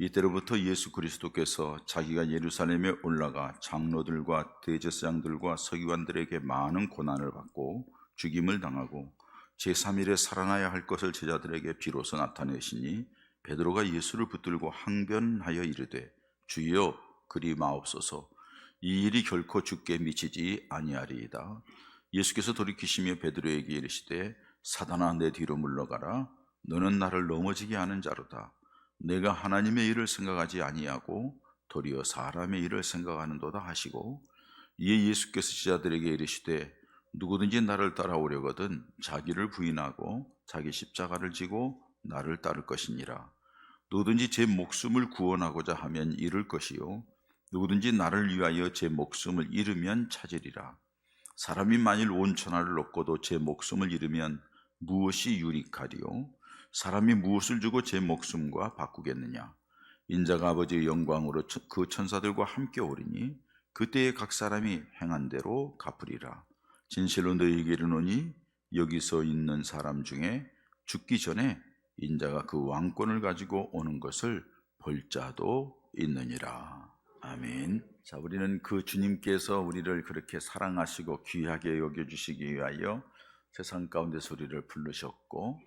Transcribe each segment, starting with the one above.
이때로부터 예수 그리스도께서 자기가 예루살렘에 올라가 장로들과 대제사장들과 서기관들에게 많은 고난을 받고 죽임을 당하고 제3일에 살아나야 할 것을 제자들에게 비로소 나타내시니 베드로가 예수를 붙들고 항변하여 이르되 주여 그리 마옵소서 이 일이 결코 주께 미치지 아니하리이다. 예수께서 돌이키시며 베드로에게 이르시되 사단아 내 뒤로 물러가라. 너는 나를 넘어지게 하는 자로다. 내가 하나님의 일을 생각하지 아니하고 도리어 사람의 일을 생각하는도다 하시고 이에 예수께서 제자들에게 이르시되 누구든지 나를 따라오려거든 자기를 부인하고 자기 십자가를 지고 나를 따를 것이니라. 누구든지 제 목숨을 구원하고자 하면 잃을 것이요 누구든지 나를 위하여 제 목숨을 잃으면 찾으리라. 사람이 만일 온 천하를 얻고도 제 목숨을 잃으면 무엇이 유익하리요? 사람이 무엇을 주고 제 목숨과 바꾸겠느냐? 인자가 아버지의 영광으로 그 천사들과 함께 오리니 그때에 각 사람이 행한 대로 갚으리라. 진실로 너희에게 이르노니 여기서 있는 사람 중에 죽기 전에 인자가 그 왕권을 가지고 오는 것을 볼 자도 있느니라. 아멘. 자, 우리는 그 주님께서 우리를 그렇게 사랑하시고 귀하게 여겨주시기 위하여 세상 가운데서 우리를 부르셨고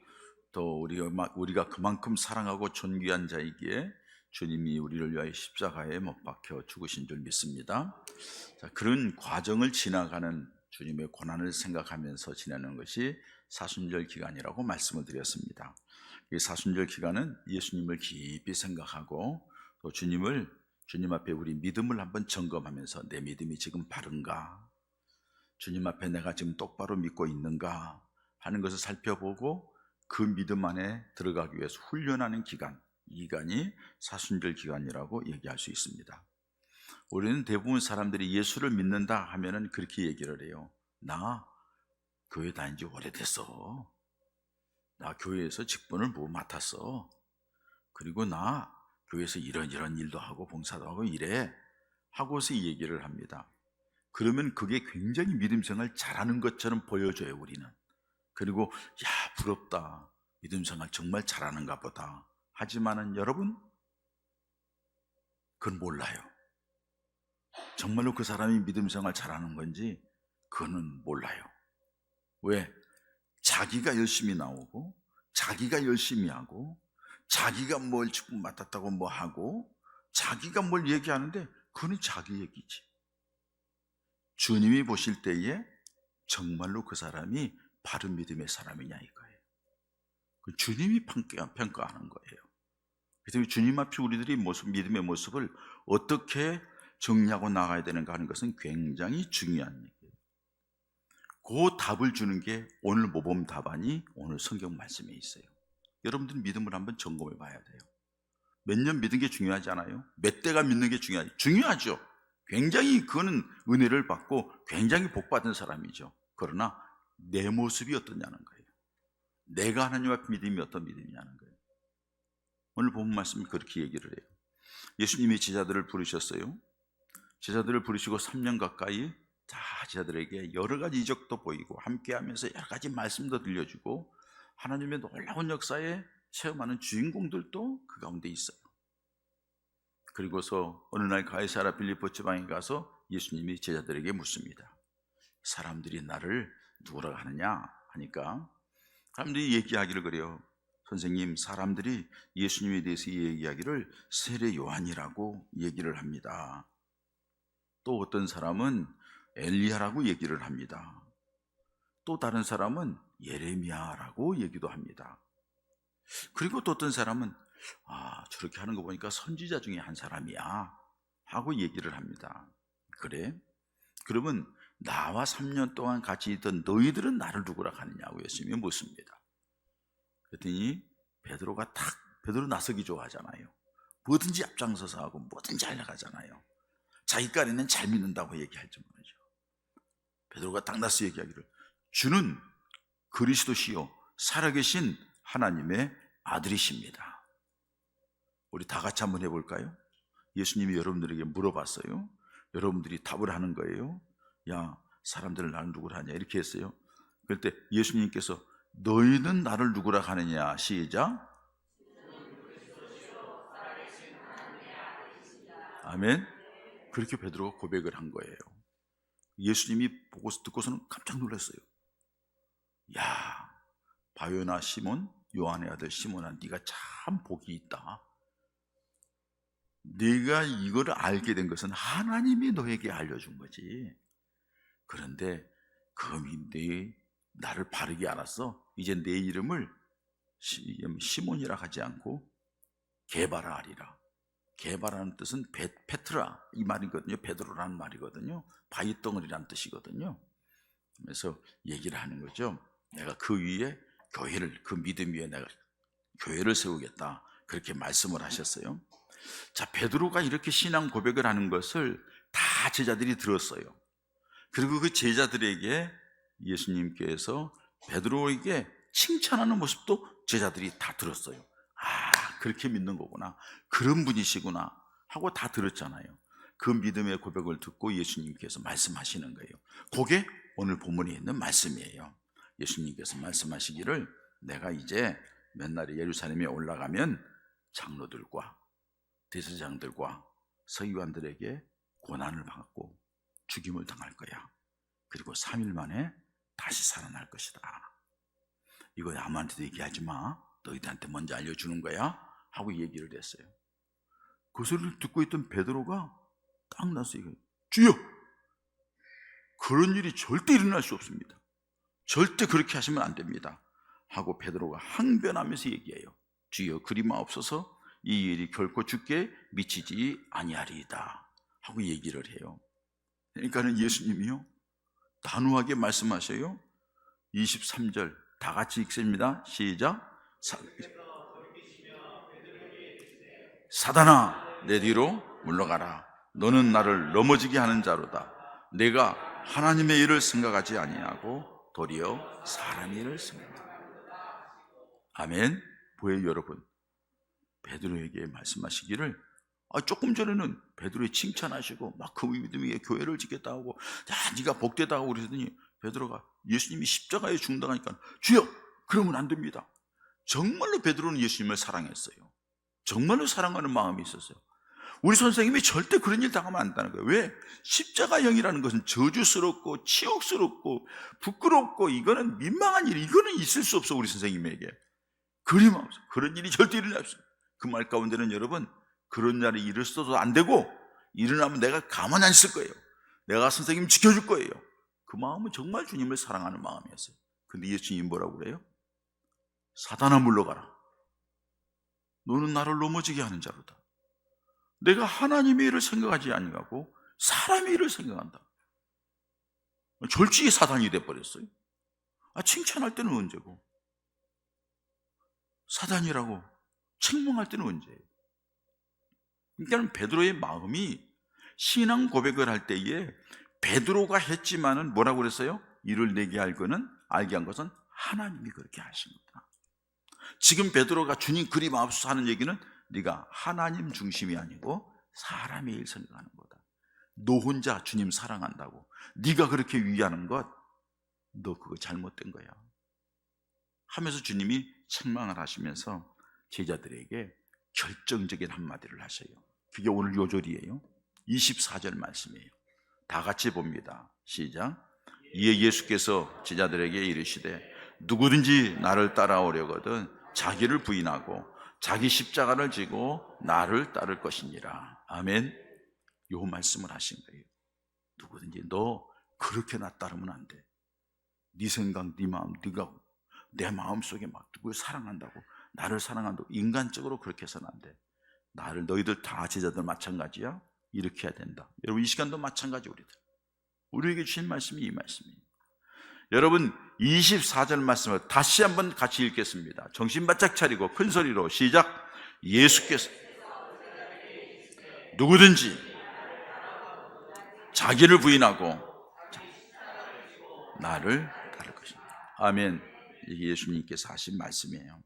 또 우리가 그만큼 사랑하고 존귀한 자이기에 주님이 우리를 위하여 십자가에 못 박혀 죽으신 줄 믿습니다. 자, 그런 과정을 지나가는 주님의 고난을 생각하면서 지내는 것이 사순절 기간이라고 말씀을 드렸습니다. 이 사순절 기간은 예수님을 깊이 생각하고 또 주님 앞에 우리 믿음을 한번 점검하면서 내 믿음이 지금 바른가? 주님 앞에 내가 지금 똑바로 믿고 있는가? 하는 것을 살펴보고 그 믿음 안에 들어가기 위해서 훈련하는 기간, 이 기간이 사순절 기간이라고 얘기할 수 있습니다. 우리는 대부분 사람들이 예수를 믿는다 하면은 그렇게 얘기를 해요. 나 교회 다닌 지 오래됐어. 나 교회에서 직분을 뭐 맡았어. 그리고 나 교회에서 이런 일도 하고 봉사도 하고 이래 하고서 이 얘기를 합니다. 그러면 그게 굉장히 믿음 생활 잘하는 것처럼 보여줘요, 우리는. 그리고 야, 부럽다. 믿음 생활 정말 잘하는가 보다. 하지만은 여러분, 그건 몰라요. 정말로 그 사람이 믿음 생활 잘하는 건지 그거는 몰라요. 왜? 자기가 열심히 나오고 자기가 열심히 하고 자기가 뭘 직분 맡았다고 뭐 하고 자기가 뭘 얘기하는데 그건 자기 얘기지. 주님이 보실 때에 정말로 그 사람이 바른 믿음의 사람이냐 이거예요. 주님이 평가하는 거예요. 그래서 주님 앞에 우리들이 믿음의 모습을 어떻게 정리하고 나가야 되는가 하는 것은 굉장히 중요한 얘기예요. 그 답을 주는 게 오늘 모범 답안이 오늘 성경 말씀에 있어요. 여러분들 믿음을 한번 점검해 봐야 돼요. 몇 년 믿는 게 중요하지 않아요? 몇 대가 믿는 게 중요하죠. 굉장히 그거는 은혜를 받고 굉장히 복받은 사람이죠. 그러나 내 모습이 어떠냐는 거예요. 내가 하나님 앞에 믿음이 어떤 믿음이냐는 거예요. 오늘 본 말씀이 그렇게 얘기를 해요. 예수님이 제자들을 부르셨어요. 제자들을 부르시고 3년 가까이 제자들에게 여러 가지 이적도 보이고 함께하면서 여러 가지 말씀도 들려주고 하나님의 놀라운 역사에 체험하는 주인공들도 그 가운데 있어요. 그리고서 어느 날 가이사랴 빌립보 지방에 가서 예수님이 제자들에게 묻습니다. 사람들이 나를 누구라고 하느냐 하니까 사람들이 얘기하기를 그래요. 선생님, 사람들이 예수님에 대해서 얘기하기를 세례 요한이라고 얘기를 합니다. 또 어떤 사람은 엘리야라고 얘기를 합니다. 또 다른 사람은 예레미야라고 얘기도 합니다. 그리고 또 어떤 사람은 저렇게 하는 거 보니까 선지자 중에 한 사람이야 하고 얘기를 합니다. 그래? 그러면 나와 3년 동안 같이 있던 너희들은 나를 누구라 하느냐고 예수님이 묻습니다. 그랬더니 베드로 나서기 좋아하잖아요. 뭐든지 앞장서서 하고 뭐든지 하려고 하잖아요. 자기까지는 잘 믿는다고 얘기할 줄 모르죠. 베드로가 딱 나서 얘기하기를 주는 그리스도시요 살아계신 하나님의 아들이십니다. 우리 다 같이 한번 해볼까요? 예수님이 여러분들에게 물어봤어요. 여러분들이 답을 하는 거예요. 야, 사람들을 나를 누구라 하냐 이렇게 했어요. 그럴 때 예수님께서 너희는 나를 누구라 하느냐 시작. 아멘. 그렇게 베드로가 고백을 한 거예요. 예수님이 듣고서는 깜짝 놀랐어요. 야, 바요나 시몬, 요한의 아들 시몬아, 네가 참 복이 있다. 네가 이걸 알게 된 것은 하나님이 너에게 알려준 거지. 그런데 네 나를 바르게 알았어. 이제 내 이름을 시몬이라 하지 않고 게바라 하리라. 게바라는 뜻은 페트라 이 말이거든요. 베드로라는 말이거든요. 바위덩어리라는 뜻이거든요. 그래서 얘기를 하는 거죠. 내가 그 위에 교회를, 그 믿음 위에 내가 교회를 세우겠다, 그렇게 말씀을 하셨어요. 자, 베드로가 이렇게 신앙 고백을 하는 것을 다 제자들이 들었어요. 그리고 그 제자들에게 예수님께서 베드로에게 칭찬하는 모습도 제자들이 다 들었어요. 아, 그렇게 믿는 거구나, 그런 분이시구나 하고 다 들었잖아요. 그 믿음의 고백을 듣고 예수님께서 말씀하시는 거예요. 그게 오늘 본문에 있는 말씀이에요. 예수님께서 말씀하시기를, 내가 이제 맨날에 예루살렘에 올라가면 장로들과 대제사장들과 서기관들에게 고난을 받고 죽임을 당할 거야. 그리고 3일 만에 다시 살아날 것이다. 이거 아무한테도 얘기하지 마. 너희들한테 먼저 알려주는 거야 하고 얘기를 했어요. 그 소리를 듣고 있던 베드로가 딱 났어요. 주여, 그런 일이 절대 일어날 수 없습니다. 절대 그렇게 하시면 안 됩니다 하고 베드로가 항변하면서 얘기해요. 주여, 그리마옵소서. 이 일이 결코 주께 미치지 아니하리이다 하고 얘기를 해요. 그러니까는 예수님이요, 단호하게 말씀하셔요. 23절 다 같이 읽습니다. 시작. 사단아, 내 뒤로 물러가라. 너는 나를 넘어지게 하는 자로다. 내가 하나님의 일을 생각하지 아니하고 도리어 사람의 일을 생각한다. 아멘. 보여요, 여러분. 베드로에게 말씀하시기를, 조금 전에는 베드로에 칭찬하시고 막 그 믿음 위에 교회를 짓겠다 하고, 야, 네가 복되다 하고 그러더니 베드로가 예수님이 십자가에 죽는다니까 주여, 그러면 안 됩니다. 정말로 베드로는 예수님을 사랑했어요. 정말로 사랑하는 마음이 있었어요. 우리 선생님이 절대 그런 일 당하면 안 된다는 거예요. 왜? 십자가형이라는 것은 저주스럽고 치욕스럽고 부끄럽고 이거는 민망한 일, 이거는 있을 수 없어. 우리 선생님에게 그림없어. 그런 일이 절대 일어날 없어. 그 말 가운데는 여러분, 그런 날이 일어서도 안 되고 일어나면 내가 가만히 안 있을 거예요. 내가 선생님 지켜줄 거예요. 그 마음은 정말 주님을 사랑하는 마음이었어요. 근데 예수님이 뭐라고 그래요? 사단아, 물러가라. 너는 나를 넘어지게 하는 자로다. 내가 하나님의 일을 생각하지 아니하고 사람의 일을 생각한다. 졸지에 사단이 돼버렸어요. 칭찬할 때는 언제고, 사단이라고 책망할 때는 언제예요? 그러니까 베드로의 마음이 신앙 고백을 할 때에 베드로가 했지만은 뭐라고 그랬어요? 이를 내게 알게 한 것은 하나님이 그렇게 하신 거다. 지금 베드로가 주님 그리마옵소서 하는 얘기는 네가 하나님 중심이 아니고 사람의 일 생각하는 거다. 너 혼자 주님 사랑한다고 네가 그렇게 위하는 것, 너 그거 잘못된 거야 하면서 주님이 책망을 하시면서 제자들에게 결정적인 한마디를 하셔요. 그게 오늘 요절이에요. 24절 말씀이에요. 다 같이 봅니다. 시작. 이에 예수께서 제자들에게 이르시되 누구든지 나를 따라오려거든 자기를 부인하고 자기 십자가를 지고 나를 따를 것이니라. 아멘. 요 말씀을 하신 거예요. 누구든지 너 그렇게 나 따르면 안 돼. 네 생각, 네 마음, 네가 내 마음속에 막 누굴 사랑한다고, 나를 사랑한다고 인간적으로 그렇게 해서는 안 돼. 나를, 너희들 다 제자들 마찬가지야. 이렇게 해야 된다. 여러분, 이 시간도 마찬가지. 우리에게 주신 말씀이 이 말씀이에요. 여러분, 24절 말씀을 다시 한번 같이 읽겠습니다. 정신 바짝 차리고 큰 소리로 시작. 예수께서 누구든지 자기를 부인하고 나를 따를 것입니다. 아멘. 이게 예수님께서 하신 말씀이에요.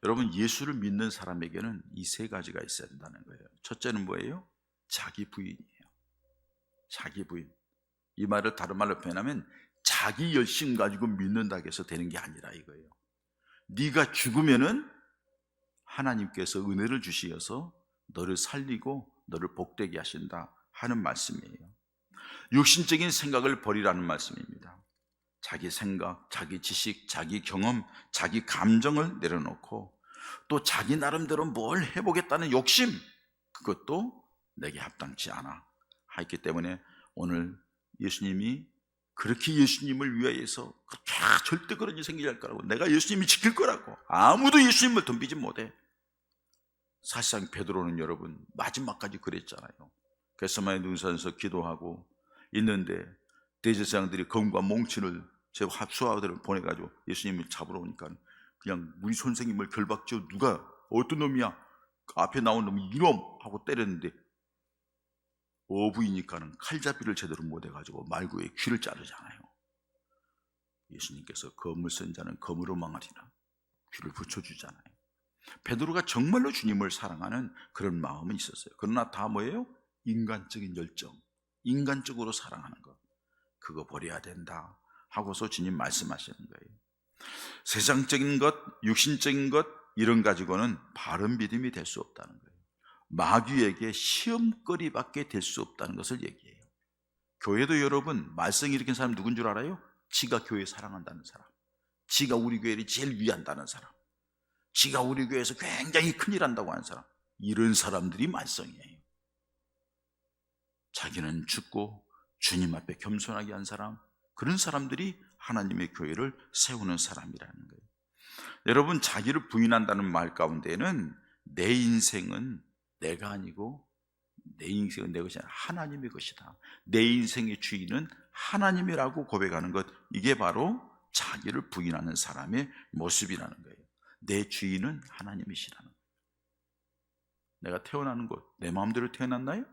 여러분, 예수를 믿는 사람에게는 이 세 가지가 있어야 된다는 거예요. 첫째는 뭐예요? 자기 부인이에요. 자기 부인. 이 말을 다른 말로 표현하면 자기 열심 가지고 믿는다고 해서 되는 게 아니라 이거예요. 네가 죽으면은 하나님께서 은혜를 주시어서 너를 살리고 너를 복되게 하신다 하는 말씀이에요. 육신적인 생각을 버리라는 말씀입니다. 자기 생각, 자기 지식, 자기 경험, 자기 감정을 내려놓고 또 자기 나름대로 뭘 해보겠다는 욕심, 그것도 내게 합당치 않아 했기 때문에 오늘 예수님이 그렇게 예수님을 위하여서 절대 그런 일이 생기지 않을 거라고, 내가 예수님이 지킬 거라고, 아무도 예수님을 덤비지 못해. 사실상 베드로는 여러분 마지막까지 그랬잖아요. 겟세마네 등산에서 기도하고 있는데 대제사장들이 검과 몽치를 제 수하들을 보내가지고 예수님을 잡으러 오니까 그냥 우리 선생님을 결박지어 누가 어떤 놈이야, 앞에 나온 놈이 이놈 하고 때렸는데 어부이니까는 칼잡이를 제대로 못해가지고 말구에 귀를 자르잖아요. 예수님께서 검을 쓴 자는 검으로 망하리라 귀를 붙여주잖아요. 베드로가 정말로 주님을 사랑하는 그런 마음은 있었어요. 그러나 다 뭐예요? 인간적인 열정, 인간적으로 사랑하는 것, 그거 버려야 된다 하고서 주님 말씀하시는 거예요. 세상적인 것, 육신적인 것 이런 가지고는 바른 믿음이 될 수 없다는 거예요. 마귀에게 시험거리밖에 될 수 없다는 것을 얘기해요. 교회도 여러분 말썽 일으킨 사람 누군 줄 알아요? 지가 교회 사랑한다는 사람, 지가 우리 교회를 제일 위한다는 사람, 지가 우리 교회에서 굉장히 큰일 한다고 하는 사람, 이런 사람들이 말썽이에요. 자기는 죽고 주님 앞에 겸손하게 한 사람, 그런 사람들이 하나님의 교회를 세우는 사람이라는 거예요. 여러분, 자기를 부인한다는 말 가운데는 내 인생은 내가 아니고 내 인생은 내 것이 아니라 하나님의 것이다, 내 인생의 주인은 하나님이라고 고백하는 것, 이게 바로 자기를 부인하는 사람의 모습이라는 거예요. 내 주인은 하나님이시라는 거예요. 내가 태어나는 곳, 내 마음대로 태어났나요?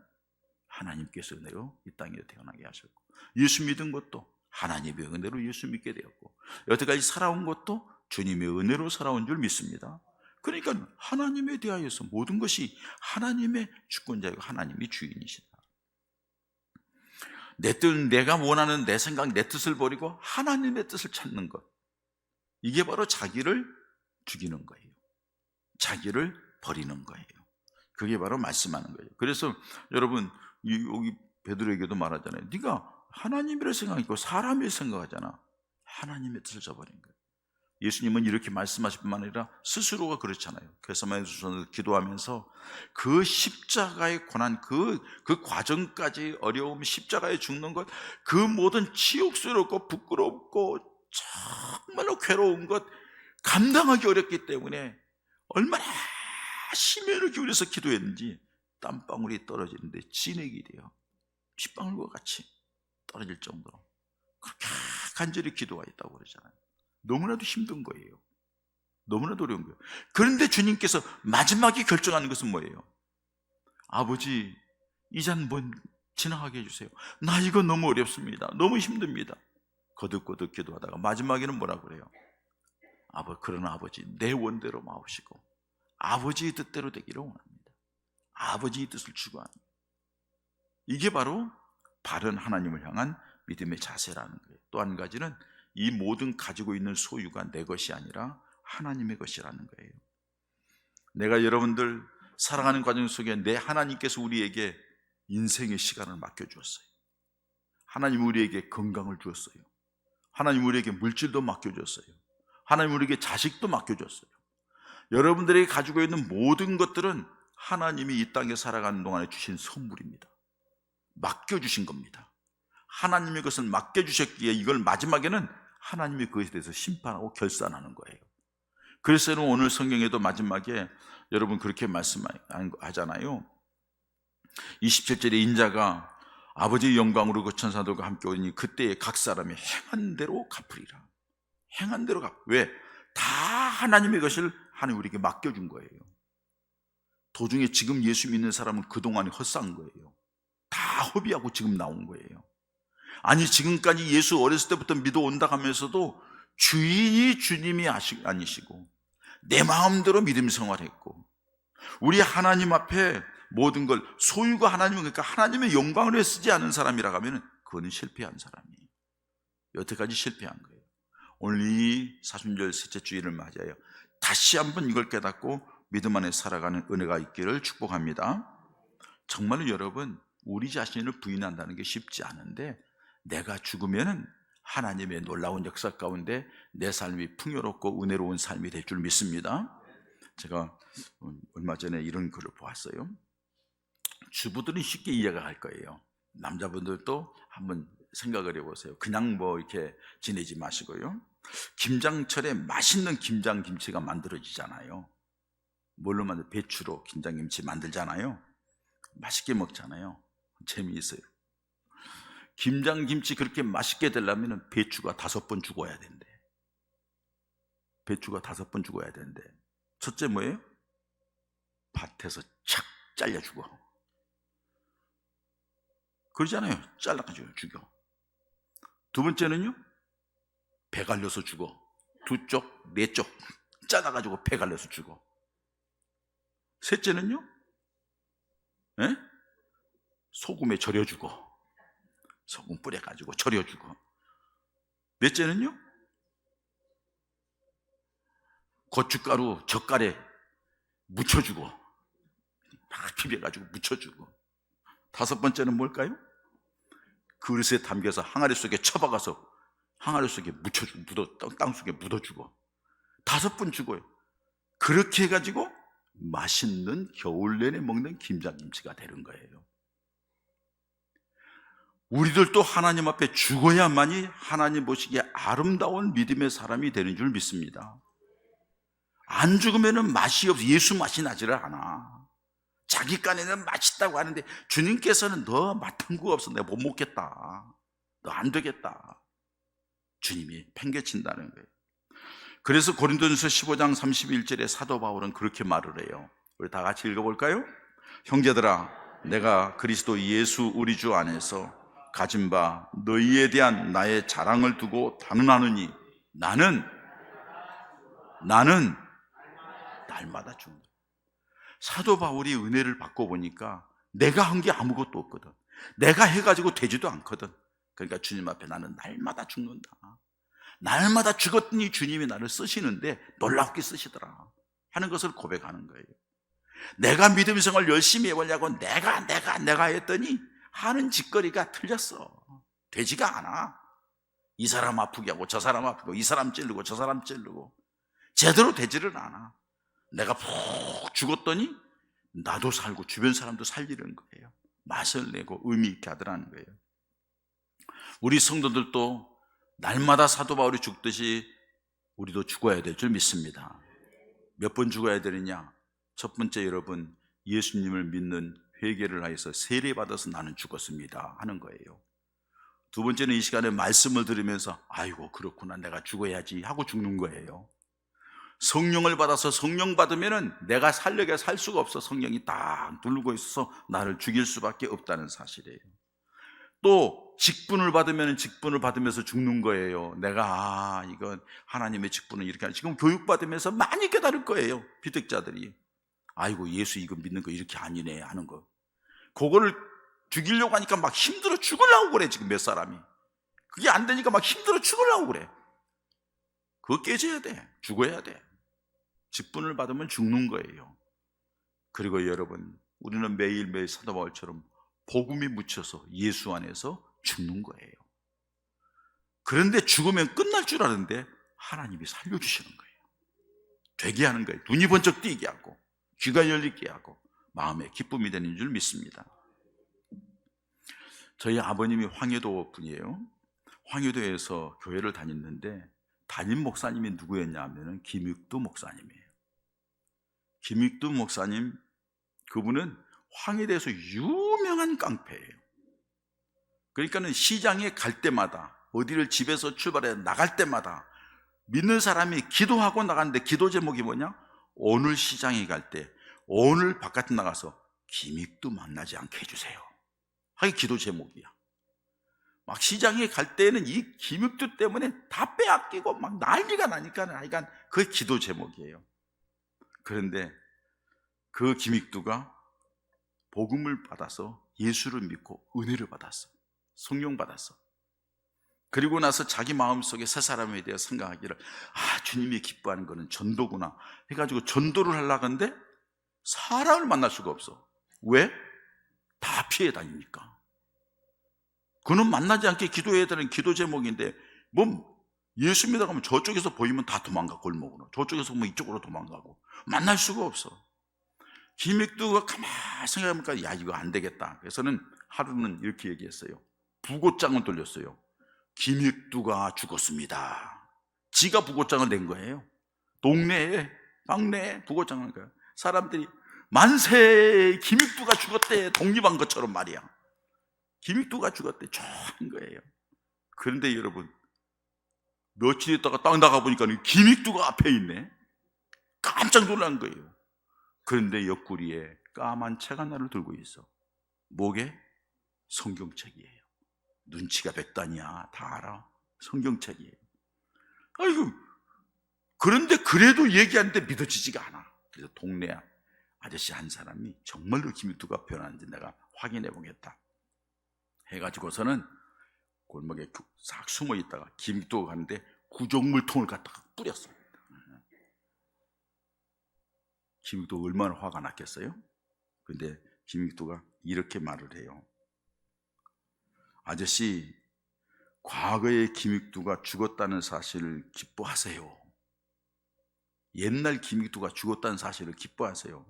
하나님께서 은혜로 이 땅에 태어나게 하셨고, 예수 믿은 것도 하나님의 은혜로 예수 믿게 되었고, 여태까지 살아온 것도 주님의 은혜로 살아온 줄 믿습니다. 그러니까 하나님에 대하여서 모든 것이 하나님의 주권자이고 하나님이 주인이시다. 내 뜻, 내가 원하는 내 생각, 내 뜻을 버리고 하나님의 뜻을 찾는 것, 이게 바로 자기를 죽이는 거예요. 자기를 버리는 거예요. 그게 바로 말씀하는 거예요. 그래서 여러분, 여기 베드로에게도 말하잖아요. 네가 하나님이라 생각하고 사람을 생각하잖아. 하나님의 뜻을 저버린 거예요. 예수님은 이렇게 말씀하실 뿐만 아니라 스스로가 그렇잖아요. 겟세마네 수산에서 기도하면서 그 십자가의 고난, 그 과정까지 어려움, 십자가에 죽는 것, 그 모든 치욕스럽고 부끄럽고 정말로 괴로운 것 감당하기 어렵기 때문에 얼마나 심혈을 기울여서 기도했는지 땀방울이 떨어지는데 진액이 돼요. 핏방울과 같이 떨어질 정도로 그렇게 간절히 기도가 있다고 그러잖아요. 너무나도 힘든 거예요. 너무나도 어려운 거예요. 그런데 주님께서 마지막에 결정하는 것은 뭐예요? 아버지, 이 잔 뭐 지나가게 해주세요. 나 이거 너무 어렵습니다. 너무 힘듭니다. 거듭거듭 기도하다가 마지막에는 뭐라고 그래요? 그러나 아버지, 내 원대로 마옵시고 아버지의 뜻대로 되기를 원합니다. 아버지의 뜻을 추구합니다. 이게 바로 바른 하나님을 향한 믿음의 자세라는 거예요. 또 한 가지는 이 모든 가지고 있는 소유가 내 것이 아니라 하나님의 것이라는 거예요. 내가 여러분들 살아가는 과정 속에 내 하나님께서 우리에게 인생의 시간을 맡겨주었어요. 하나님 우리에게 건강을 주었어요. 하나님 우리에게 물질도 맡겨주었어요. 하나님 우리에게 자식도 맡겨주었어요. 여러분들에게 가지고 있는 모든 것들은 하나님이 이 땅에 살아가는 동안에 주신 선물입니다. 맡겨주신 겁니다. 하나님의 것을 맡겨주셨기에 이걸 마지막에는 하나님이 그것에 대해서 심판하고 결산하는 거예요. 그래서 오늘 성경에도 마지막에 여러분 그렇게 말씀하잖아요. 27절에 인자가 아버지의 영광으로 그 천사들과 함께 오니 그때에 각 사람이 행한 대로 갚으리라. 행한 대로 왜? 다 하나님의 것을 하나님 우리에게 맡겨준 거예요. 도중에 지금 예수 믿는 사람은 그동안에 헛산 거예요. 다 허비하고 지금 나온 거예요. 아니, 지금까지 예수 어렸을 때부터 믿어온다 하면서도 주인이 주님이 아니시고 내 마음대로 믿음 생활했고 우리 하나님 앞에 모든 걸 소유가 하나님은, 그러니까 하나님의 영광을 위해 쓰지 않은 사람이라고 하면 그거는 실패한 사람이에요. 여태까지 실패한 거예요. 오늘 이 사순절 셋째 주일을 맞이하여 다시 한번 이걸 깨닫고 믿음 안에 살아가는 은혜가 있기를 축복합니다. 정말로 여러분, 우리 자신을 부인한다는 게 쉽지 않은데, 내가 죽으면은 하나님의 놀라운 역사 가운데 내 삶이 풍요롭고 은혜로운 삶이 될 줄 믿습니다. 제가 얼마 전에 이런 글을 보았어요. 주부들은 쉽게 이해가 갈 거예요. 남자분들도 한번 생각을 해보세요. 그냥 뭐 이렇게 지내지 마시고요. 김장철에 맛있는 김장김치가 만들어지잖아요. 뭘로 만들? 배추로 김장김치 만들잖아요. 맛있게 먹잖아요. 재미있어요. 김장김치 그렇게 맛있게 되려면 배추가 5번 죽어야 된대. 배추가 5번 죽어야 된대. 첫째 뭐예요? 밭에서 착 잘려 죽어. 그러잖아요. 잘라가지고 죽여. 두 번째는요, 배 갈려서 죽어. 두 쪽, 네 쪽 잘라가지고 배 갈려서 죽어. 셋째는요, 소금에 절여 죽어. 소금 뿌려가지고 절여 죽어. 넷째는요, 고춧가루 젓갈에 묻혀주고, 막 비벼가지고 묻혀주고. 다섯 번째는 뭘까요? 그릇에 담겨서 항아리 속에 쳐박아서 항아리 속에 묻어주고, 땅 속에 묻어주고. 5번 죽어요. 그렇게 해가지고 맛있는 겨울 내내 먹는 김장김치가 되는 거예요. 우리들도 하나님 앞에 죽어야만이 하나님 보시기에 아름다운 믿음의 사람이 되는 줄 믿습니다. 안 죽으면 맛이 없어. 예수 맛이 나지를 않아. 자기 깐에는 맛있다고 하는데 주님께서는 너 맡은 거 없어. 내가 못 먹겠다. 너 안 되겠다. 주님이 팽개친다는 거예요. 그래서 고린도전서 15장 31절에 사도 바울은 그렇게 말을 해요. 우리 다 같이 읽어볼까요? 형제들아, 내가 그리스도 예수 우리 주 안에서 가진 바 너희에 대한 나의 자랑을 두고 단언하느니 나는 날마다 죽는다. 사도 바울이 은혜를 받고 보니까 내가 한 게 아무것도 없거든. 내가 해가지고 되지도 않거든. 그러니까 주님 앞에 나는 날마다 죽는다. 날마다 죽었더니 주님이 나를 쓰시는데 놀랍게 쓰시더라 하는 것을 고백하는 거예요. 내가 믿음 생활 열심히 해보려고 내가 했더니 하는 짓거리가 틀렸어. 되지가 않아. 이 사람 아프게 하고 저 사람 아프고 이 사람 찌르고 저 사람 찌르고 제대로 되지를 않아. 내가 푹 죽었더니 나도 살고 주변 사람도 살리는 거예요. 맛을 내고 의미 있게 하더라는 거예요. 우리 성도들도 날마다 사도 바울이 죽듯이 우리도 죽어야 될 줄 믿습니다. 몇 번 죽어야 되느냐? 첫 번째, 여러분, 예수님을 믿는 회개를 하여서 세례받아서 나는 죽었습니다 하는 거예요. 두 번째는 이 시간에 말씀을 들으면서 아이고 그렇구나, 내가 죽어야지 하고 죽는 거예요. 성령을 받아서 성령 받으면은 내가 살려게 살 수가 없어. 성령이 딱 누르고 있어서 나를 죽일 수밖에 없다는 사실이에요. 또 직분을 받으면 직분을 받으면서 죽는 거예요. 내가 이건 하나님의 직분은 이렇게 하는. 지금 교육받으면서 많이 깨달을 거예요. 비득자들이. 아이고 예수 이거 믿는 거 이렇게 아니네 하는 거. 그거를 죽이려고 하니까 막 힘들어 죽으려고 그래. 지금 몇 사람이 그게 안 되니까 막 힘들어 죽으려고 그래. 그거 깨져야 돼. 죽어야 돼. 직분을 받으면 죽는 거예요. 그리고 여러분, 우리는 매일매일 사도 바울처럼 복음이 묻혀서 예수 안에서 죽는 거예요. 그런데 죽으면 끝날 줄 아는데 하나님이 살려주시는 거예요. 되게 하는 거예요. 눈이 번쩍 띄게 하고 귀가 열리게 하고 마음에 기쁨이 되는 줄 믿습니다. 저희 아버님이 황해도 분이에요. 황해도에서 교회를 다녔는데 담임 목사님이 누구였냐 하면 김익두 목사님이에요. 김익두 목사님, 그분은 황해도에서 유명한 깡패예요. 그러니까는 시장에 갈 때마다, 어디를 집에서 출발해 나갈 때마다 믿는 사람이 기도하고 나가는데 기도 제목이 뭐냐? 오늘 시장에 갈 때, 오늘 바깥에 나가서 김익두 만나지 않게 해주세요. 하게 기도 제목이야. 막 시장에 갈 때는 이 김익두 때문에 다 빼앗기고 막 난리가 나니까 하여간 그게 기도 제목이에요. 그런데 그 김익두가 복음을 받아서 예수를 믿고 은혜를 받았어. 성령 받았어. 그리고 나서 자기 마음속에 새 사람에 대해 생각하기를 주님이 기뻐하는 거는 전도구나 해가지고 전도를 하려고 하는데 사람을 만날 수가 없어. 왜? 피해 다닙니까? 그는 만나지 않게 기도해야 되는 기도 제목인데 예수 믿어 가면 저쪽에서 보이면 다 도망가. 골목으로 저쪽에서 보면 이쪽으로 도망가고 만날 수가 없어. 김익두가 가만히 생각해보니까 야, 이거 안 되겠다. 그래서는 하루는 이렇게 얘기했어요. 부고장을 돌렸어요. 김익두가 죽었습니다. 지가 부고장을 낸 거예요. 동네에 막내에 부고장을. 사람들이 만세, 김익두가 죽었대, 독립한 것처럼 말이야. 김익두가 죽었대, 좋은 거예요. 그런데 여러분, 며칠 있다가 딱 나가보니까 김익두가 앞에 있네. 깜짝 놀란 거예요. 그런데 옆구리에 까만 책 하나를 들고 있어. 뭐게? 성경책이에요. 눈치가 백단이야. 다 알아. 성경책이에요. 아이고, 그런데 그래도 얘기하는데 믿어지지가 않아. 그래서 동네 아저씨 한 사람이 정말로 김익두가 변하는지 내가 확인해 보겠다 해가지고서는 골목에 싹 숨어 있다가 김익두가 가는데 구정물통을 갖다가 뿌렸어. 김익두가 얼마나 화가 났겠어요? 근데 김익두가 이렇게 말을 해요. 아저씨, 과거에 김익두가 죽었다는 사실을 기뻐하세요. 옛날 김익두가 죽었다는 사실을 기뻐하세요.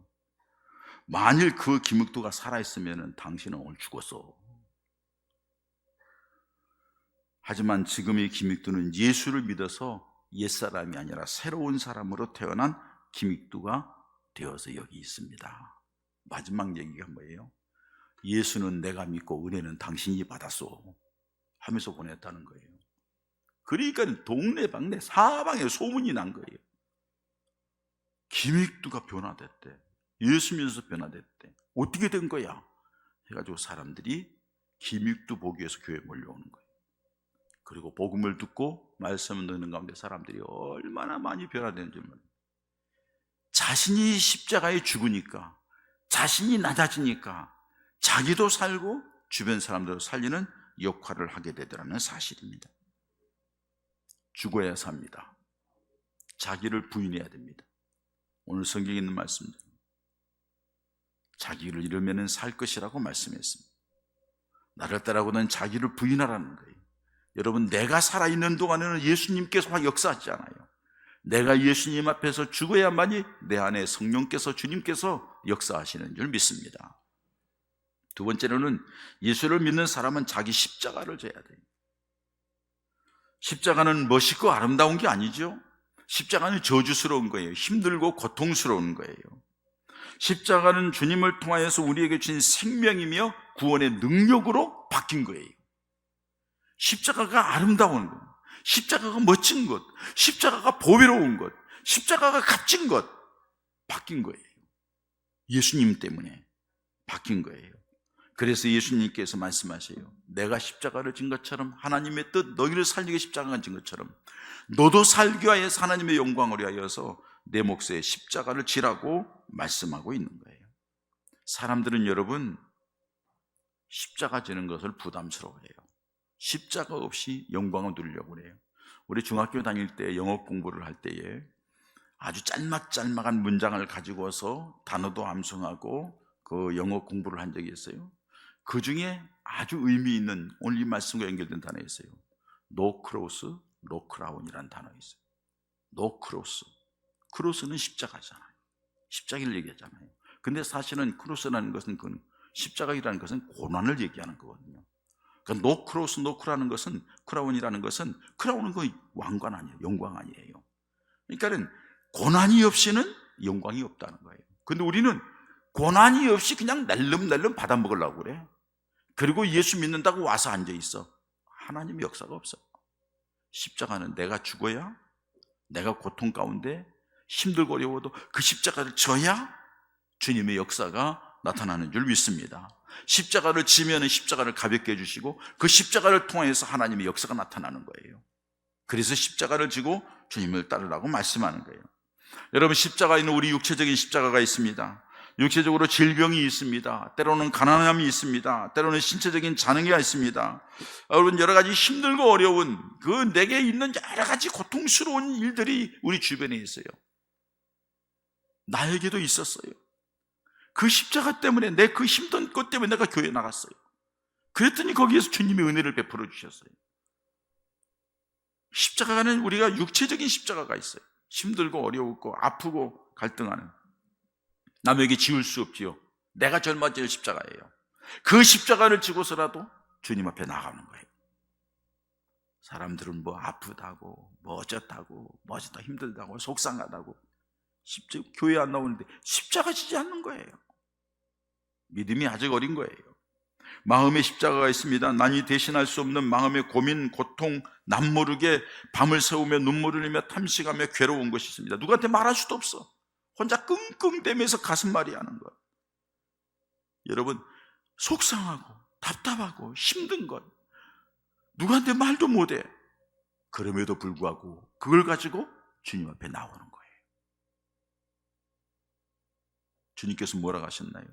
만일 그 김익두가 살아있으면 당신은 오늘 죽었어. 하지만 지금의 김익두는 예수를 믿어서 옛사람이 아니라 새로운 사람으로 태어난 김익두가 되어서 여기 있습니다. 마지막 얘기가 뭐예요? 예수는 내가 믿고 은혜는 당신이 받았소 하면서 보냈다는 거예요. 그러니까 동네방네 사방에 소문이 난 거예요. 김익두가 변화됐대. 예수 믿어서 변화됐대. 어떻게 된 거야? 해가지고 사람들이 김익두 보기 위해서 교회에 몰려오는 거예요. 그리고 복음을 듣고 말씀을 듣는 가운데 사람들이 얼마나 많이 변화되는지 몰라요. 자신이 십자가에 죽으니까, 자신이 낮아지니까 자기도 살고 주변 사람들도 살리는 역할을 하게 되더라는 사실입니다. 죽어야 삽니다. 자기를 부인해야 됩니다. 오늘 성경에 있는 말씀입니다. 자기를 잃으면 살 것이라고 말씀했습니다. 나를 따라오는 자기를 부인하라는 거예요. 여러분, 내가 살아있는 동안에는 예수님께서 역사하지 않아요. 내가 예수님 앞에서 죽어야만이 내 안에 성령께서, 주님께서 역사하시는 줄 믿습니다. 두 번째로는 예수를 믿는 사람은 자기 십자가를 져야 돼요. 십자가는 멋있고 아름다운 게 아니죠. 십자가는 저주스러운 거예요. 힘들고 고통스러운 거예요. 십자가는 주님을 통하여서 우리에게 주신 생명이며 구원의 능력으로 바뀐 거예요. 십자가가 아름다운 것, 십자가가 멋진 것, 십자가가 보배로운 것, 십자가가 값진 것, 바뀐 거예요. 예수님 때문에 바뀐 거예요. 그래서 예수님께서 말씀하세요. 내가 십자가를 진 것처럼 하나님의 뜻, 너희를 살리게 십자가가 진 것처럼 너도 살기 위하여서 하나님의 영광을 위하여서 내 몫에 십자가를 지라고 말씀하고 있는 거예요. 사람들은 여러분, 십자가 지는 것을 부담스러워해요. 십자가 없이 영광을 누리려고 해요. 우리 중학교 다닐 때 영어 공부를 할 때에 아주 짤막짤막한 문장을 가지고서 단어도 암송하고 그 영어 공부를 한 적이 있어요. 그 중에 아주 의미 있는 오늘 이 말씀과 연결된 단어가 있어요. No cross, no crown이라는 단어가 있어요. No cross. 크로스는 십자가잖아요. 십자가를 얘기하잖아요. 근데 사실은 크로스라는 것은, 십자가이라는 것은 고난을 얘기하는 거거든요. 그러니까 no cross, no crown이라는 것은, 크라운이라는 것은, 크라운은 그 왕관 아니에요. 영광 아니에요. 그러니까는 고난이 없이는 영광이 없다는 거예요. 근데 우리는 고난이 없이 그냥 날름날름 받아먹으려고 그래. 그리고 예수 믿는다고 와서 앉아있어. 하나님의 역사가 없어. 십자가는 내가 죽어야, 내가 고통 가운데 힘들고 어려워도 그 십자가를 져야 주님의 역사가 나타나는 줄 믿습니다. 십자가를 지면 십자가를 가볍게 해주시고 그 십자가를 통해서 하나님의 역사가 나타나는 거예요. 그래서 십자가를 지고 주님을 따르라고 말씀하는 거예요. 여러분, 십자가에는 우리 육체적인 십자가가 있습니다. 육체적으로 질병이 있습니다. 때로는 가난함이 있습니다. 때로는 신체적인 잔해가 있습니다. 여러분, 여러 가지 힘들고 어려운 그 내게 있는 여러 가지 고통스러운 일들이 우리 주변에 있어요. 나에게도 있었어요. 그 십자가 때문에, 내 그 힘든 것 때문에 내가 교회 나갔어요. 그랬더니 거기에서 주님이 은혜를 베풀어 주셨어요. 십자가는 우리가 육체적인 십자가가 있어요. 힘들고 어려웠고 아프고 갈등하는, 남에게 지울 수 없지요. 내가 짊어질 십자가예요. 그 십자가를 지고서라도 주님 앞에 나가는 거예요. 사람들은 뭐 아프다고, 뭐 어쩌다고, 뭐 어쩌다 힘들다고, 속상하다고, 교회 안 나오는데 십자가 지지 않는 거예요. 믿음이 아직 어린 거예요. 마음의 십자가가 있습니다. 난이 대신할 수 없는 마음의 고민, 고통, 남모르게 밤을 새우며 눈물을 흘리며 탐식하며 괴로운 것이 있습니다. 누구한테 말할 수도 없어. 혼자 끙끙대면서 가슴앓이 하는 것. 여러분, 속상하고 답답하고 힘든 것, 누구한테 말도 못해. 그럼에도 불구하고 그걸 가지고 주님 앞에 나오는 거예요. 주님께서 뭐라고 하셨나요?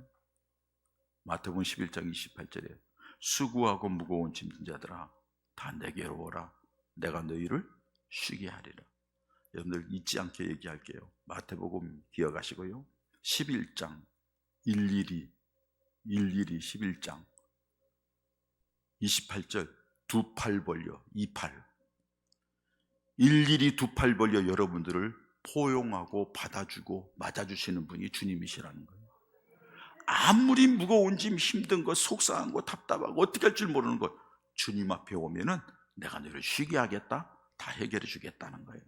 마태복음 11장 28절에 수고하고 무거운 짐진 자들아 다 내게로 오라. 내가 너희를 쉬게 하리라. 여러분들 잊지 않게 얘기할게요. 마태복음 기억하시고요. 11장 11이 11장 28절 두 팔 벌려 28 일일이 두 팔 벌려 여러분들을 포용하고 받아주고 맞아주시는 분이 주님이시라는 거예요. 아무리 무거운 짐, 힘든 것, 속상한 것, 답답하고 어떻게 할 줄 모르는 것, 주님 앞에 오면은 내가 너를 쉬게 하겠다, 다 해결해 주겠다는 거예요.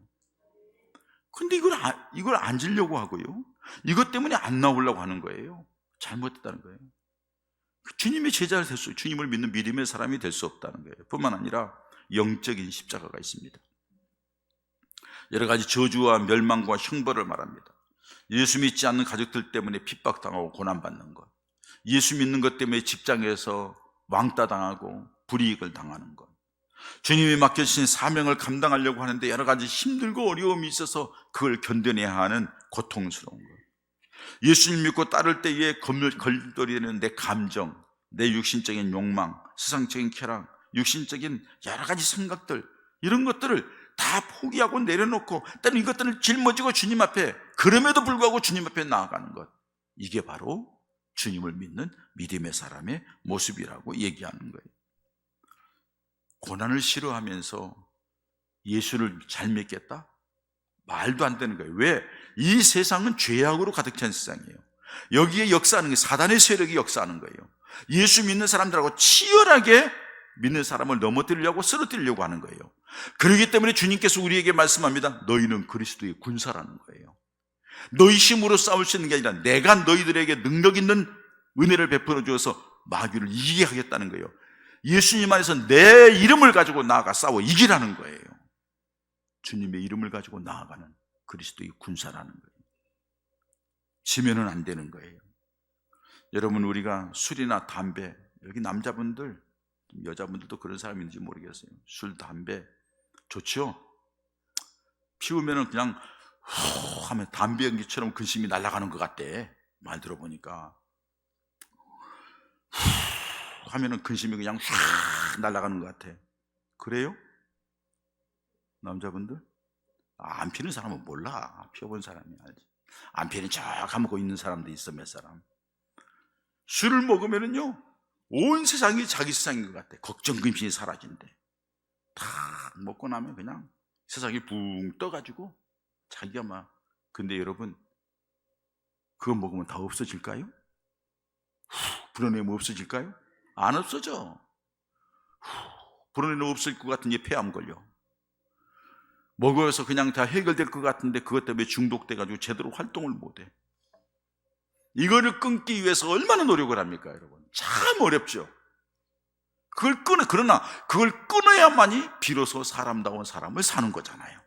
근데 이걸 앉으려고 하고요, 이것 때문에 안 나오려고 하는 거예요. 잘못했다는 거예요. 주님의 제자가 될 수, 주님을 믿는 믿음의 사람이 될 수 없다는 거예요. 뿐만 아니라 영적인 십자가가 있습니다. 여러 가지 저주와 멸망과 형벌을 말합니다. 예수 믿지 않는 가족들 때문에 핍박당하고 고난받는 것, 예수 믿는 것 때문에 직장에서 왕따 당하고 불이익을 당하는 것, 주님이 맡겨주신 사명을 감당하려고 하는데 여러 가지 힘들고 어려움이 있어서 그걸 견뎌내야 하는 고통스러운 것, 예수님 믿고 따를 때에 걸돌이되는 내 감정, 내 육신적인 욕망, 세상적인 쾌락, 육신적인 여러 가지 생각들, 이런 것들을 다 포기하고 내려놓고 때는 이것들을 짊어지고 주님 앞에, 그럼에도 불구하고 주님 앞에 나아가는 것, 이게 바로 주님을 믿는 믿음의 사람의 모습이라고 얘기하는 거예요. 고난을 싫어하면서 예수를 잘 믿겠다? 말도 안 되는 거예요. 왜? 이 세상은 죄악으로 가득 찬 세상이에요. 여기에 역사하는 게 사단의 세력이 역사하는 거예요. 예수 믿는 사람들하고 치열하게 믿는 사람을 넘어뜨리려고, 쓰러뜨리려고 하는 거예요. 그렇기 때문에 주님께서 우리에게 말씀합니다. 너희는 그리스도의 군사라는 거예요. 너희 힘으로 싸울 수 있는 게 아니라 내가 너희들에게 능력 있는 은혜를 베풀어 주어서 마귀를 이기게 하겠다는 거예요. 예수님 안에서 내 이름을 가지고 나아가 싸워 이기라는 거예요. 주님의 이름을 가지고 나아가는 그리스도의 군사라는 거예요. 지면은 안 되는 거예요. 여러분, 우리가 술이나 담배, 여기 남자분들, 여자분들도 그런 사람이 있는지 모르겠어요. 술, 담배 좋죠? 피우면은 그냥 후 하면 담배 연기처럼 근심이 날아가는 것 같대. 말 들어보니까 후 하면은 근심이 그냥 휙 날아가는 것 같아. 그래요? 남자분들? 안 피는 사람은 몰라. 피워본 사람이 알지. 안 피는 척 하고 있는 사람도 있어, 몇 사람. 술을 먹으면은요, 온 세상이 자기 세상인 것 같아. 걱정, 근심이 사라진대. 다 먹고 나면 그냥 세상이 붕 떠가지고 자기가 막. 근데 여러분, 그거 먹으면 다 없어질까요? 불어내면 없어질까요? 안 없어져. 불어내면 없을 것 같은 게 폐암 걸려. 먹어서 그냥 다 해결될 것 같은데 그것 때문에 중독돼가지고 제대로 활동을 못해. 이거를 끊기 위해서 얼마나 노력을 합니까, 여러분? 참 어렵죠. 그러나 그걸 끊어야만이 비로소 사람다운 삶을 사는 거잖아요.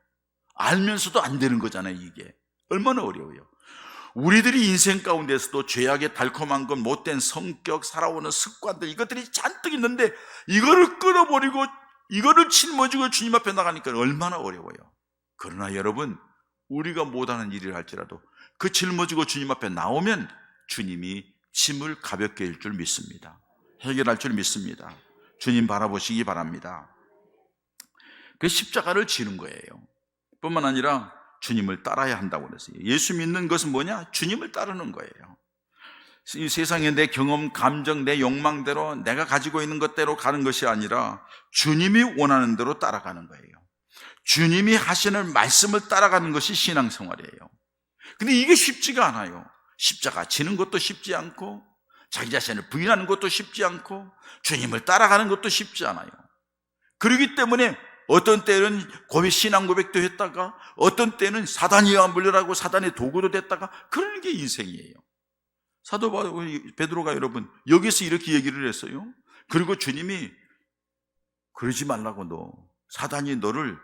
알면서도 안 되는 거잖아요. 이게 얼마나 어려워요. 우리들이 인생 가운데서도 죄악의 달콤한 것, 못된 성격, 살아오는 습관들, 이것들이 잔뜩 있는데 이거를 끊어버리고 이거를 짊어지고 주님 앞에 나가니까 얼마나 어려워요. 그러나 여러분, 우리가 못하는 일을 할지라도 그 짊어지고 주님 앞에 나오면 주님이 짐을 가볍게 할 줄 믿습니다. 해결할 줄 믿습니다. 주님 바라보시기 바랍니다. 그 십자가를 지는 거예요. 뿐만 아니라 주님을 따라야 한다고 그랬어요. 예수 믿는 것은 뭐냐? 주님을 따르는 거예요. 이 세상에 내 경험, 감정, 내 욕망대로 내가 가지고 있는 것대로 가는 것이 아니라 주님이 원하는 대로 따라가는 거예요. 주님이 하시는 말씀을 따라가는 것이 신앙생활이에요. 근데 이게 쉽지가 않아요. 십자가 지는 것도 쉽지 않고, 자기 자신을 부인하는 것도 쉽지 않고, 주님을 따라가는 것도 쉽지 않아요. 그렇기 때문에 어떤 때는 신앙 고백도 했다가, 어떤 때는 사단이와 물려라고 사단의 도구도 됐다가, 그런 게 인생이에요. 사도 베드로가 여러분 여기서 이렇게 얘기를 했어요. 그리고 주님이 그러지 말라고, 사단이 너를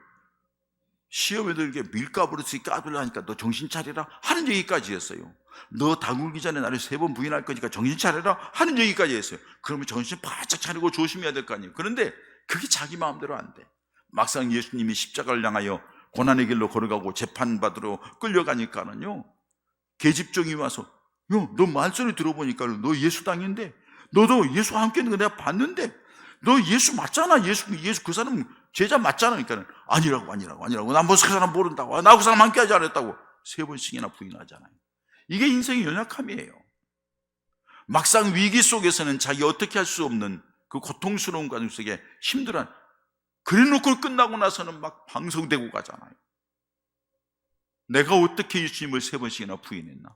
시험에 들게 밀가부로 까둘라니까 너 정신 차리라 하는 얘기까지 했어요. 너 다굴기 전에 나를 3번 부인할 거니까 정신 차리라 하는 얘기까지 했어요. 그러면 정신 바짝 차리고 조심해야 될 거 아니에요. 그런데 그게 자기 마음대로 안 돼. 막상 예수님이 십자가를 향하여 고난의 길로 걸어가고 재판받으러 끌려가니까는요, 계집종이 와서, 야, 너 말소리 들어보니까 너 예수 당인데, 너도 예수와 함께 있는 거 내가 봤는데, 너 예수 맞잖아. 예수 그 사람 제자 맞잖아. 그러니까 아니라고. 난 그 사람 모른다고. 나 그 사람 함께 하지 않았다고 3번씩이나 부인하잖아요. 이게 인생의 연약함이에요. 막상 위기 속에서는 자기 어떻게 할 수 없는 그 고통스러운 과정 속에 힘들어. 그래놓고 끝나고 나서는 막 방송되고 가잖아요. 내가 어떻게 예수님을 3번씩이나 부인했나?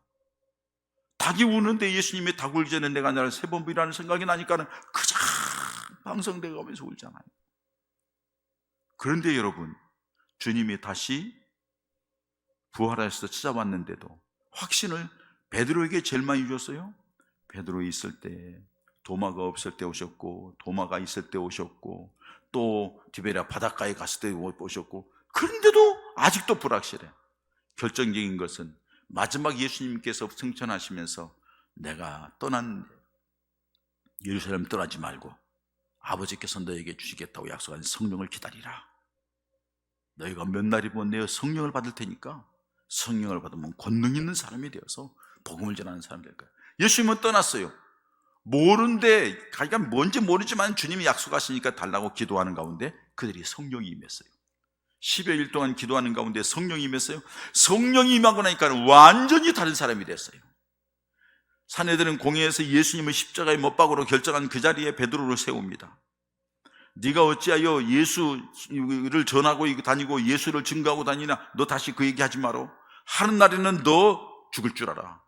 닭이 우는데 예수님이 닭 울기 전에 내가 나를 3번 부인하는 생각이 나니까는 그저 방송되고 가면서 울잖아요. 그런데 여러분, 주님이 다시 부활하셔서 찾아왔는데도 확신을 베드로에게 제일 많이 줬어요. 베드로 있을 때, 도마가 없을 때 오셨고, 도마가 있을 때 오셨고, 또 디베랴 바닷가에 갔을 때 오셨고, 그런데도 아직도 불확실해. 결정적인 것은 마지막 예수님께서 승천하시면서 내가 예루살렘 떠나지 말고 아버지께서 너에게 주시겠다고 약속한 성령을 기다리라. 너희가 몇 날이면 내 성령을 받을 테니까 성령을 받으면 권능 있는 사람이 되어서 복음을 전하는 사람이 될 거야. 예수님은 떠났어요. 모르는데, 자기가 뭔지 모르지만 주님이 약속하시니까 달라고 기도하는 가운데 그들이 성령이 임했어요. 10여일 동안 기도하는 가운데 성령이 임했어요. 성령이 임하고 나니까 완전히 다른 사람이 됐어요. 사내들은 공회에서 예수님을 십자가에 못 박으러 결정한 그 자리에 베드로를 세웁니다. 네가 어찌하여 예수를 전하고 다니고 예수를 증거하고 다니나? 너 다시 그 얘기하지 마라. 하는 날에는 너 죽을 줄 알아.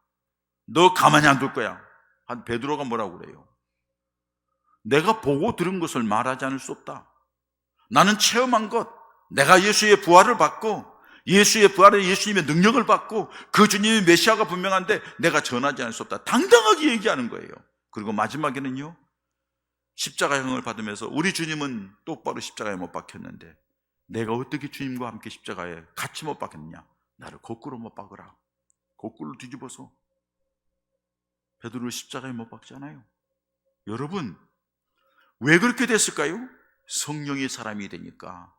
너 가만히 안 둘 거야. 한 베드로가 뭐라고 그래요? 내가 보고 들은 것을 말하지 않을 수 없다. 나는 체험한 것, 내가 예수의 부활을 받고, 예수의 부활에 예수님의 능력을 받고, 그 주님의 메시아가 분명한데 내가 전하지 않을 수 없다. 당당하게 얘기하는 거예요. 그리고 마지막에는요, 십자가형을 받으면서 우리 주님은 똑바로 십자가에 못 박혔는데 내가 어떻게 주님과 함께 십자가에 같이 못 박혔느냐? 나를 거꾸로 못 박으라. 거꾸로 뒤집어서. 베드로를 십자가에 못 박잖아요. 여러분, 왜 그렇게 됐을까요? 성령의 사람이 되니까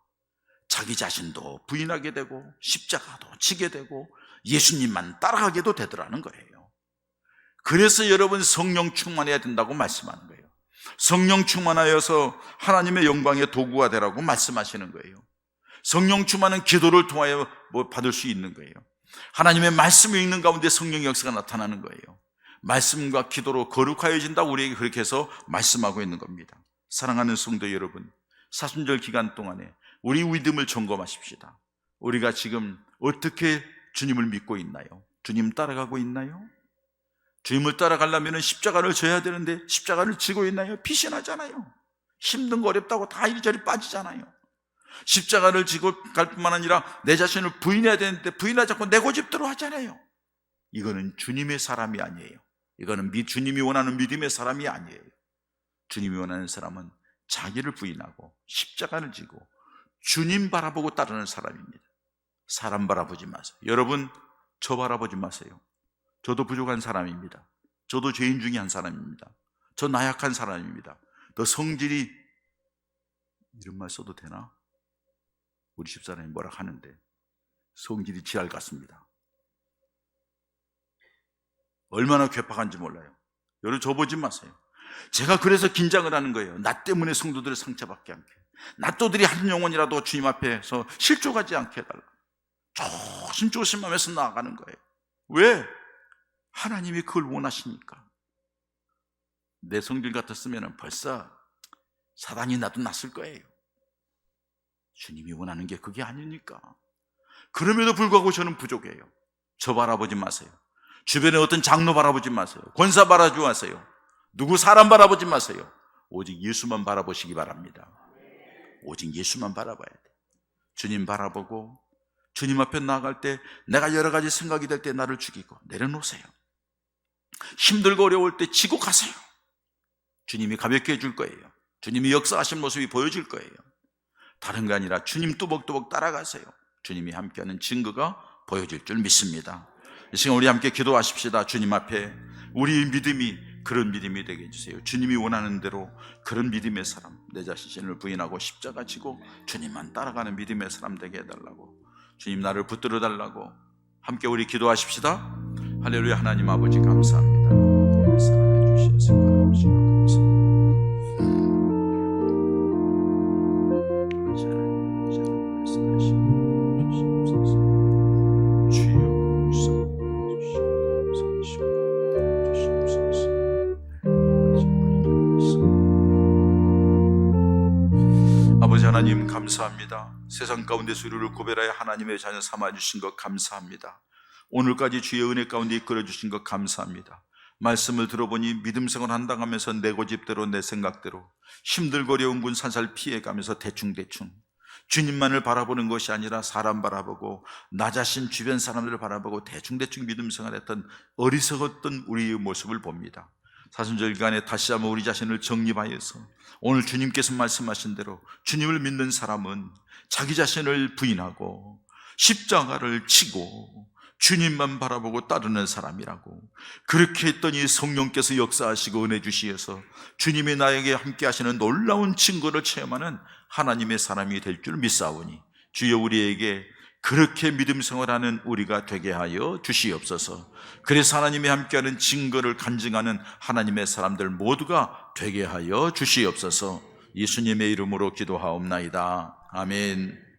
자기 자신도 부인하게 되고 십자가도 지게 되고 예수님만 따라가게도 되더라는 거예요. 그래서 여러분, 성령 충만해야 된다고 말씀하는 거예요. 성령 충만하여서 하나님의 영광의 도구가 되라고 말씀하시는 거예요. 성령 충만은 기도를 통하여 받을 수 있는 거예요. 하나님의 말씀을 읽는 가운데 성령의 역사가 나타나는 거예요. 말씀과 기도로 거룩하여진다고 우리에게 그렇게 해서 말씀하고 있는 겁니다. 사랑하는 성도 여러분, 사순절 기간 동안에 우리 믿음을 점검하십시다. 우리가 지금 어떻게 주님을 믿고 있나요? 주님 따라가고 있나요? 주님을 따라가려면 십자가를 져야 되는데 십자가를 지고 있나요? 피신하잖아요. 힘든 거 어렵다고 다 이리저리 빠지잖아요. 십자가를 지고 갈 뿐만 아니라 내 자신을 부인해야 되는데 부인하지 않고 내 고집대로 하잖아요. 이거는 주님의 사람이 아니에요. 이거는 주님이 원하는 믿음의 사람이 아니에요. 주님이 원하는 사람은 자기를 부인하고 십자가를 지고 주님 바라보고 따르는 사람입니다. 사람 바라보지 마세요. 여러분, 저 바라보지 마세요. 저도 부족한 사람입니다. 저도 죄인 중에 한 사람입니다. 저 나약한 사람입니다. 더 성질이, 이런 말 써도 되나? 우리 집사람이 뭐라 하는데 성질이 지랄 같습니다. 얼마나 괴팍한지 몰라요. 여러분, 저 보지 마세요. 제가 그래서 긴장을 하는 거예요. 나 때문에 성도들을 상처받지 않게, 낫도들이 한 영혼이라도 주님 앞에서 실족하지 않게 해달라. 조심조심하면서 나아가는 거예요. 왜? 하나님이 그걸 원하시니까. 내 성질 같았으면 벌써 사단이 나도 났을 거예요. 주님이 원하는 게 그게 아니니까. 그럼에도 불구하고 저는 부족해요. 저 바라보지 마세요. 주변에 어떤 장로 바라보지 마세요. 권사 바라보지 마세요. 누구 사람 바라보지 마세요. 오직 예수만 바라보시기 바랍니다. 오직 예수만 바라봐야 돼요. 주님 바라보고 주님 앞에 나아갈 때 내가 여러 가지 생각이 될 때 나를 죽이고 내려놓으세요. 힘들고 어려울 때 지고 가세요. 주님이 가볍게 해줄 거예요. 주님이 역사하신 모습이 보여질 거예요. 다른 게 아니라 주님 뚜벅뚜벅 따라가세요. 주님이 함께하는 증거가 보여질 줄 믿습니다. 이 시간 우리 함께 기도하십시다. 주님 앞에 우리 믿음이 그런 믿음이 되게 해주세요. 주님이 원하는 대로 그런 믿음의 사람, 내 자신을 부인하고 십자가 지고 주님만 따라가는 믿음의 사람 되게 해달라고, 주님 나를 붙들어 달라고 함께 우리 기도하십시다. 할렐루야. 하나님 아버지 감사합니다. 사랑해 주셔서 감사합니다. 아버지 하나님 감사합니다. 세상 가운데서 우리를 구별하여 하나님의 자녀 삼아주신 것 감사합니다. 오늘까지 주의 은혜 가운데 이끌어주신 것 감사합니다. 말씀을 들어보니 믿음 생활 한다고 하면서 내 고집대로 내 생각대로 힘들고 어려운 군 살살 피해가면서 대충대충 주님만을 바라보는 것이 아니라 사람 바라보고 나 자신 주변 사람들을 바라보고 대충대충 믿음 생활했던 어리석었던 우리의 모습을 봅니다. 사순절기간에 다시 한번 우리 자신을 정립하여서 오늘 주님께서 말씀하신 대로 주님을 믿는 사람은 자기 자신을 부인하고 십자가를 치고 주님만 바라보고 따르는 사람이라고, 그렇게 했더니 성령께서 역사하시고 은혜 주시어서 주님이 나에게 함께 하시는 놀라운 증거를 체험하는 하나님의 사람이 될 줄 믿사오니 주여 우리에게 그렇게 믿음 생활하는 우리가 되게 하여 주시옵소서. 그래서 하나님이 함께하는 증거를 간증하는 하나님의 사람들 모두가 되게 하여 주시옵소서. 예수님의 이름으로 기도하옵나이다. 아멘.